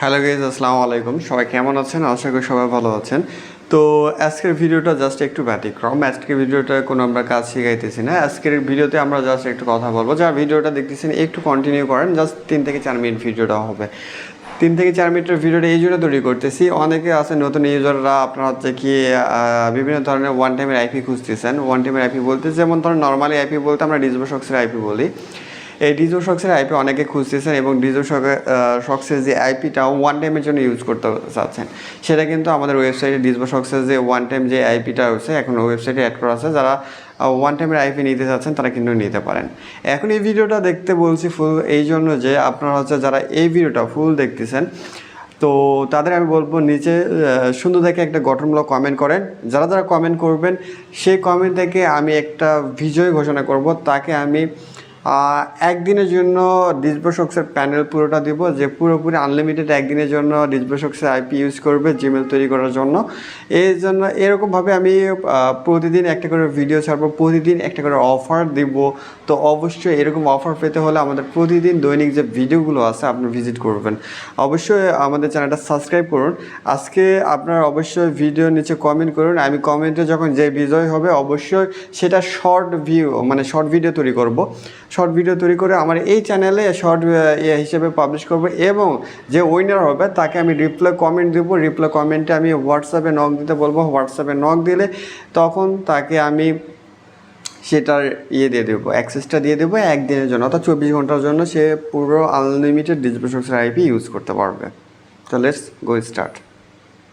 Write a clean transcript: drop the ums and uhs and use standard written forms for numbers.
Hello guys, আসসালামু আলাইকুম। সবাই কেমন আছেন? আশা করি সবাই ভালো আছেন। তো আজকের ভিডিওটা জাস্ট একটু ব্যতিক্রম। আজকের ভিডিওটা কোনো আমরা কাজ শিখাইতেছি না। আজকের ভিডিওতে আমরা জাস্ট একটু কথা বলবো। যারা ভিডিওটা দেখতেছেন একটু কন্টিনিউ করেন, জাস্ট 3 থেকে 4 মিনিট ভিডিওটা হবে। 3 থেকে 4 মিনিটের ভিডিওটা এই জন্য তৈরি করতেছি, অনেকে আছে নতুন ইউজাররা, আপনারা হচ্ছে কি বিভিন্ন ধরনের ওয়ান টাইমের আইপি খুঁজতেছেন। ওয়ান টাইমের আইপি বলতে যেমন ধরেন নর্মালি আইপি বলতে আমরা ডিজবোশক্সের আইপি বলি। এই ডিজবোশক্সের আইপি অনেকে খুঁজতেছেন এবং ডিজবোশক্সের যে আইপিটা ওয়ান টাইমের জন্য ইউজ করতে চাচ্ছেন, সেটা কিন্তু আমাদের ওয়েবসাইটে ডিজবোশক্সের যে ওয়ান টাইম যে আইপিটা হচ্ছে এখন ওয়েবসাইটে অ্যাড করা আছে। যারা ওয়ান টাইমের আইপি নিতে চাচ্ছেন তারা কিন্তু নিতে পারেন। এখন এই ভিডিওটা দেখতে বলছি ফুল এই জন্য যে আপনারা হচ্ছে যারা এই ভিডিওটা ফুল দেখতেছেন, তো তাদের আমি বলবো নিচে সুন্দর দেখে একটা গঠনমূলক কমেন্ট করেন। যারা যারা কমেন্ট করবেন সেই কমেন্ট থেকে আমি একটা বিজয় ঘোষণা করব, তাকে আমি একদিনের জন্য ডিজবোশক্সের প্যানেল পুরোটা দিব, যে পুরোপুরি আনলিমিটেড একদিনের জন্য ডিজবোশক্সের আইপি ইউজ করবে জিমেল তৈরি করার জন্য। এই জন্য এরকমভাবে আমি প্রতিদিন একটা করে ভিডিও ছাড়বো, প্রতিদিন একটা করে অফার দিব। তো অবশ্যই এরকম অফার পেতে হলে আমাদের প্রতিদিন দৈনিক যে ভিডিওগুলো আছে আপনি ভিজিট করবেন। অবশ্যই আমাদের চ্যানেলটা সাবস্ক্রাইব করুন। আজকে আপনারা অবশ্যই ভিডিওর নিচে কমেন্ট করুন। আমি কমেন্টে যখন যে বিজয় হবে অবশ্যই সেটা শর্ট ভিডিও তৈরি করব। শর্ট ভিডিও তৈরি করে আমার এই চ্যানেলে শর্ট হিসেবে পাবলিশ করব এবং যে উইনার হবে তাকে আমি রিপ্লাই কমেন্ট দেবো। রিপ্লাই কমেন্টে আমি হোয়াটসঅ্যাপে নক দিতে বলবো। হোয়াটসঅ্যাপে নক দিলে তখন তাকে আমি সেটার দিয়ে দেবো, অ্যাক্সেসটা দিয়ে দেবো একদিনের জন্য, অর্থাৎ 24 ঘন্টার জন্য সে পুরো আনলিমিটেড ডিজবোশক্সের আইপি ইউজ করতে পারবে। তো লেটস গো স্টার্ট।